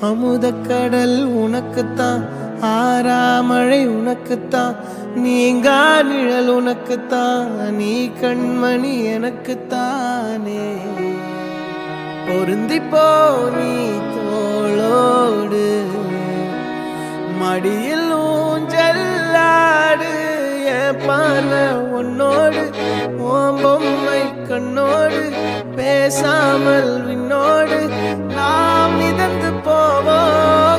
அமுதக்கடல் உனக்குத்தான், ஆறாமழை உனக்குத்தான், நீங்கா நிழல் உனக்குத்தான், நீ கண்மணி எனக்குத்தானே. பொருந்திப்போ நீ தோளோடு, மடியில் ஊஞ்சல்லாடு, என் பார்வை உன்னோடு, ஓம் பொம்மை கண்ணோடு, பேசாமல் விண்ணோடு நாம் மிதந்து போவோம்.